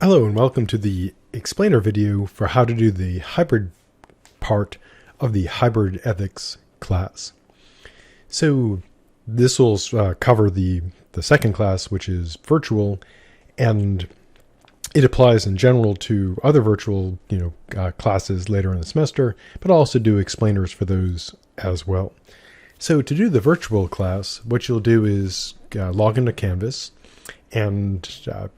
Hello and welcome to the explainer video for how to do the hybrid part of the hybrid ethics class. So this will cover the second class, which is virtual, and it applies in general to other virtual classes later in the semester, but I'll also do explainers for those as well. So to do the virtual class, what you'll do is log into Canvas. And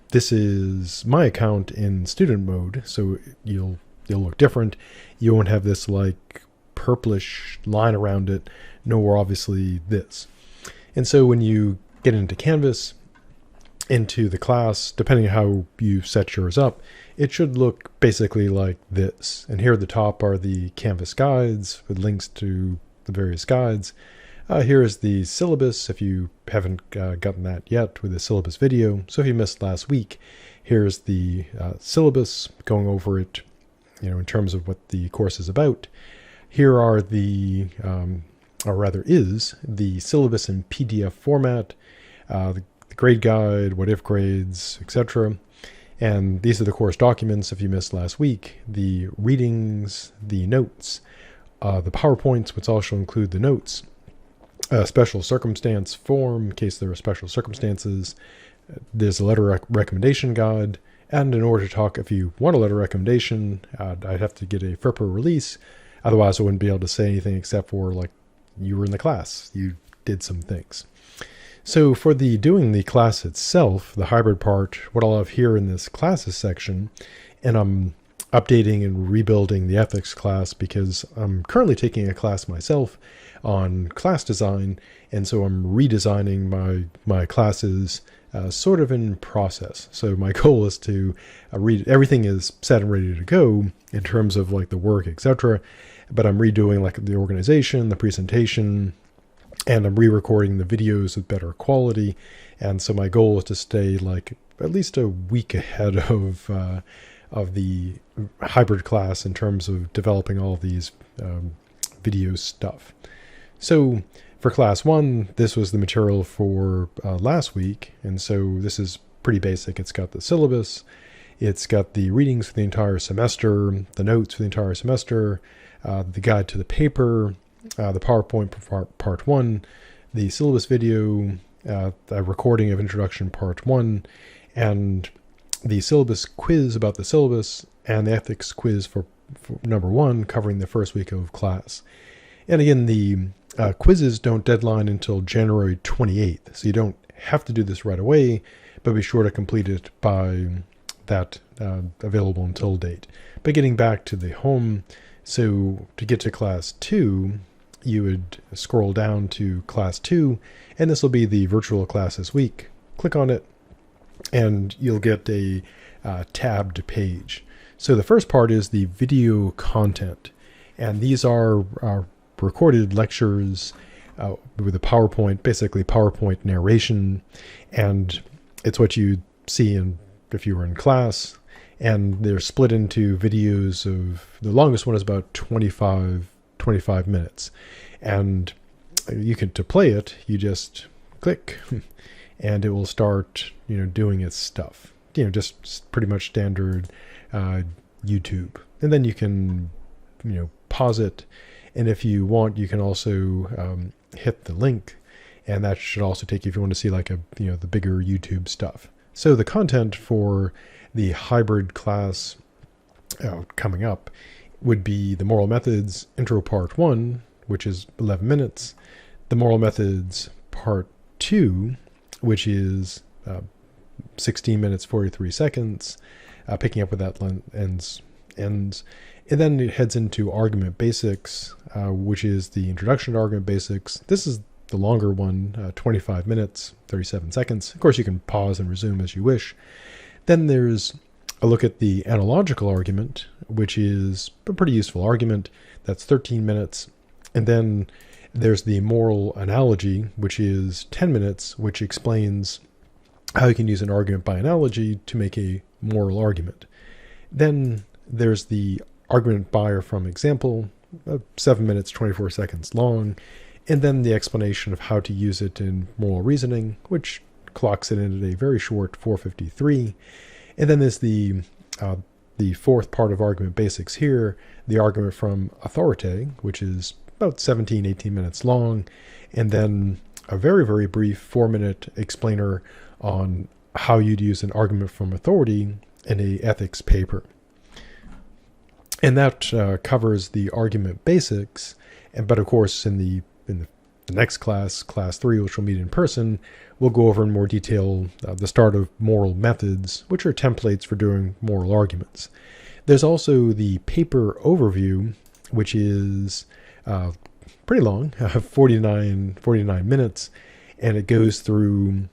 this is my account in student mode, so you'll look different. You won't have this like purplish line around it, nor obviously this. And so when you get into Canvas, into the class, depending on how you set yours up, it should look basically like this. And here at the top are the Canvas guides with links to the various guides. Here is the syllabus, if you haven't gotten that yet with the syllabus video. So if you missed last week, here's the syllabus, going over it, in terms of what the course is about. Here are is the syllabus in PDF format, the grade guide, what if grades, etc. And these are the course documents if you missed last week, the readings, the notes, the PowerPoints, which also include the notes, a special circumstance form in case there are special circumstances. There's a letter recommendation guide, and in order to talk, if you want a letter recommendation, I'd have to get a FERPA release. Otherwise, I wouldn't be able to say anything except for like you were in the class, you did some things. So for doing the class itself, the hybrid part, what I'll have here in this classes section, and I'm updating and rebuilding the ethics class because I'm currently taking a class myself on class design, and so I'm redesigning my classes sort of in process. So my goal is to everything is set and ready to go in terms of like the work, etc. But I'm redoing like the organization, the presentation, and I'm re-recording the videos with better quality. And so my goal is to stay like at least a week ahead of the hybrid class in terms of developing all these video stuff. So for class 1, this was the material for last week, and so this is pretty basic. It's got the syllabus, it's got the readings for the entire semester, the notes for the entire semester, the guide to the paper, the PowerPoint for part 1, the syllabus video, a recording of introduction part 1, and the syllabus quiz about the syllabus, and the ethics quiz for number 1 covering the first week of class. And again, the quizzes don't deadline until January 28th, so you don't have to do this right away, but be sure to complete it by that available until date. But getting back to the home, so to get to class 2, you would scroll down to class 2, and this will be the virtual class this week. Click on it, and you'll get a tabbed page. So the first part is the video content, and these are recorded lectures with a PowerPoint, basically PowerPoint narration, and it's what you see if you were in class, and they're split into videos of, the longest one is about 25 minutes, and to play it, you just click and it will start doing its stuff, just pretty much standard YouTube. And then you can pause it, and if you want, you can also hit the link, and that should also take you, if you want to see like the bigger YouTube stuff. So the content for the hybrid class coming up would be the moral methods intro part 1, which is 11 minutes, the moral methods part 2, which is 16 minutes 43 seconds, picking up where that ends. And then it heads into argument basics, which is the introduction to argument basics. This is the longer one, 25 minutes 37 seconds. Of course, you can pause and resume as you wish. Then there's a look at the analogical argument, which is a pretty useful argument. That's 13 minutes. And then there's the moral analogy, which is 10 minutes, which explains how you can use an argument by analogy to make a moral argument. Then there's the argument by or from example, 7 minutes 24 seconds long, and then the explanation of how to use it in moral reasoning, which clocks it in at a very short 4:53. And then there's the fourth part of argument basics here, the argument from authority, which is about 17, 18 minutes long, and then a very, very brief 4-minute explainer on how you'd use an argument from authority in a ethics paper. And that covers the argument basics, but of course in the next class, class 3, which we'll meet in person, we'll go over in more detail the start of moral methods, which are templates for doing moral arguments. There's also the paper overview, which is pretty long, 49 minutes, and it goes through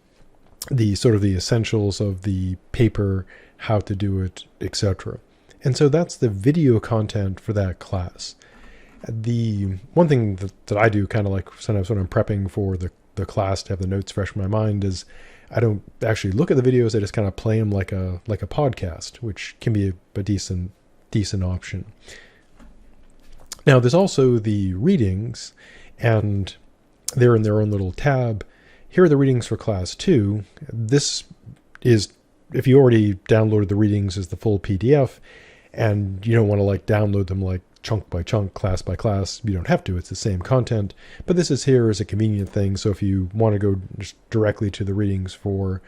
the sort of the essentials of the paper, how to do it, etc. And so that's the video content for that class. The one thing that I do kind of like sometimes when I'm prepping for the class to have the notes fresh in my mind is I don't actually look at the videos. I just kind of play them like a podcast, which can be a decent option. Now there's also the readings, and they're in their own little tab. Here are the readings for class 2. This is, if you already downloaded the readings as the full PDF and you don't want to like download them like chunk by chunk, class by class, you don't have to. It's the same content. But this is here as a convenient thing. So if you want to go just directly to the readings for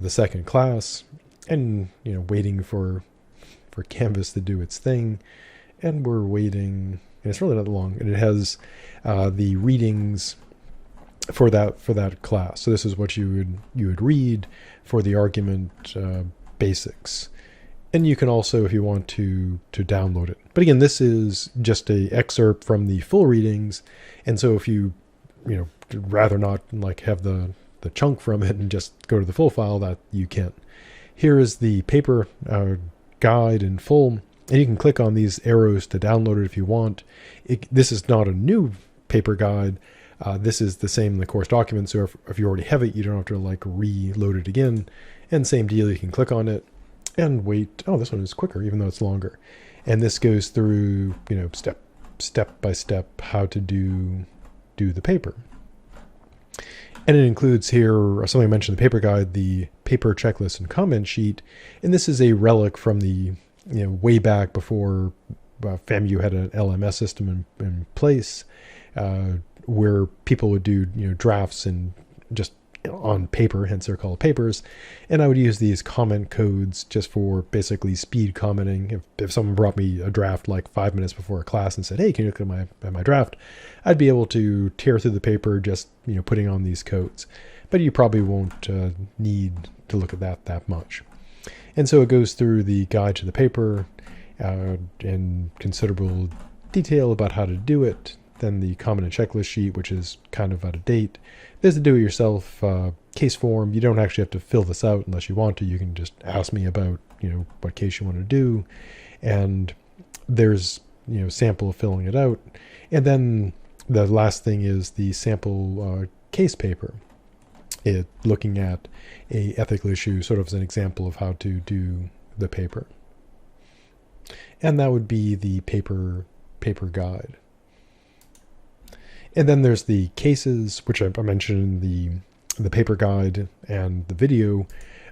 the second class and, waiting for Canvas to do its thing, and we're waiting, and it's really not long, and it has the readings for that class. So this is what you would read for the argument basics. And you can also, if you want to download it. But again, this is just a excerpt from the full readings. And so if you rather not like have the chunk from it and just go to the full file, that you can. Here is the paper guide in full. And you can click on these arrows to download it if you want. This is not a new paper guide. This is the same in the course document. So if you already have it, you don't have to like reload it again. And same deal, you can click on it and wait. Oh, this one is quicker, even though it's longer. And this goes through, step by step how to do the paper. And it includes here, something I mentioned in the paper guide, the paper checklist and comment sheet. And this is a relic from the, way back before FAMU had an LMS system in place, where people would do, drafts and just on paper, hence they're called papers. And I would use these comment codes just for basically speed commenting. If someone brought me a draft like 5 minutes before a class and said, hey, can you look at my draft? I'd be able to tear through the paper just, putting on these codes. But you probably won't need to look at that much. And so it goes through the guide to the paper in considerable detail about how to do it. Then the comment and checklist sheet, which is kind of out of date. There's the do-it-yourself case form. You don't actually have to fill this out unless you want to. You can just ask me about, what case you want to do. And there's, sample of filling it out. And then the last thing is the sample case paper. Looking at a ethical issue sort of as an example of how to do the paper. And that would be the paper guide. And then there's the cases, which I mentioned in the paper guide and the video,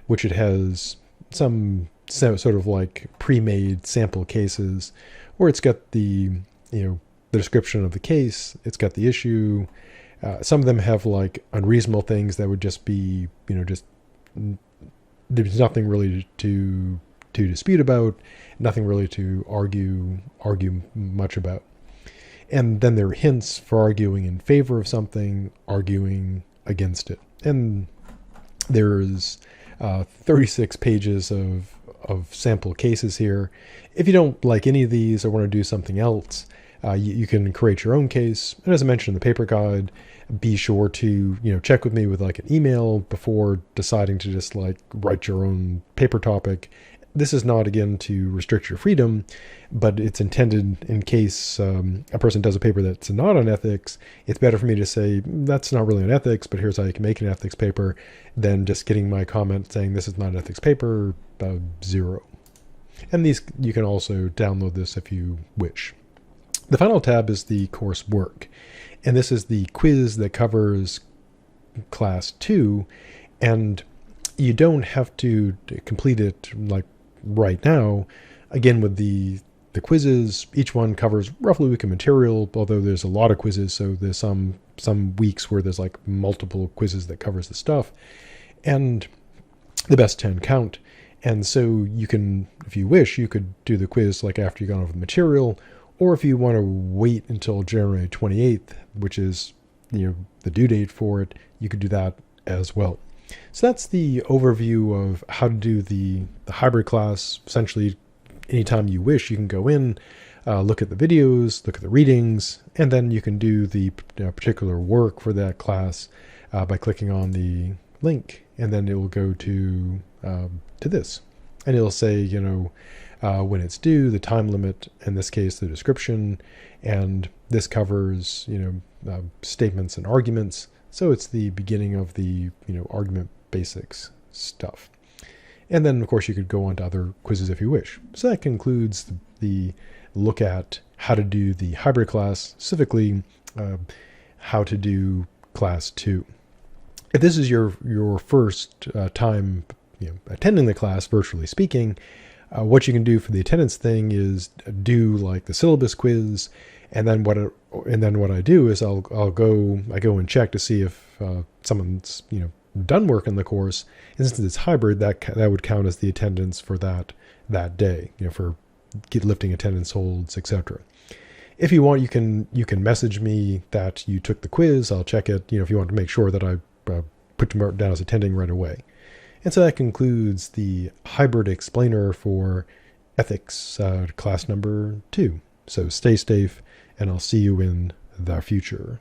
which it has some sort of like pre-made sample cases where it's got the description of the case, it's got the issue. Some of them have like unreasonable things that would just be, just there's nothing really to dispute about, nothing really to argue much about. And then there are hints for arguing in favor of something, arguing against it. And there's 36 pages of sample cases here. If you don't like any of these or want to do something else, you can create your own case. And as I mentioned in the paper guide, be sure to check with me with like an email before deciding to just like write your own paper topic. This is not, again, to restrict your freedom, but it's intended in case a person does a paper that's not on ethics. It's better for me to say, that's not really on ethics, but here's how you can make an ethics paper, than just getting my comment saying this is not an ethics paper, 0. And these, you can also download this if you wish. The final tab is the course work. And this is the quiz that covers class 2. And you don't have to complete it like right now. Again, with the quizzes, each one covers roughly a week of material, although there's a lot of quizzes, so there's some weeks where there's like multiple quizzes that covers the stuff, and the best 10 count. And so you can, if you wish, you could do the quiz like after you've gone over the material, or if you want to wait until January 28th, which is the due date for it, you could do that as well. So that's the overview of how to do the hybrid class. Essentially, anytime you wish, you can go in, look at the videos, look at the readings, and then you can do the particular work for that class by clicking on the link, and then it will go to this, and it'll say when it's due, the time limit, in this case the description, and this covers statements and arguments. So it's the beginning of the argument basics stuff. And then of course you could go on to other quizzes if you wish. So that concludes the look at how to do the hybrid class, specifically how to do class 2. If this is your first time attending the class, virtually speaking, what you can do for the attendance thing is do like the syllabus quiz, and then what I do is I go and check to see if someone's done work in the course, and since it's hybrid, that would count as the attendance for that day, for lifting attendance holds, etc. If you want, you can message me that you took the quiz. I'll check it. If you want to make sure that I put you down as attending right away. And so that concludes the hybrid explainer for ethics class number 2. So stay safe, and I'll see you in the future.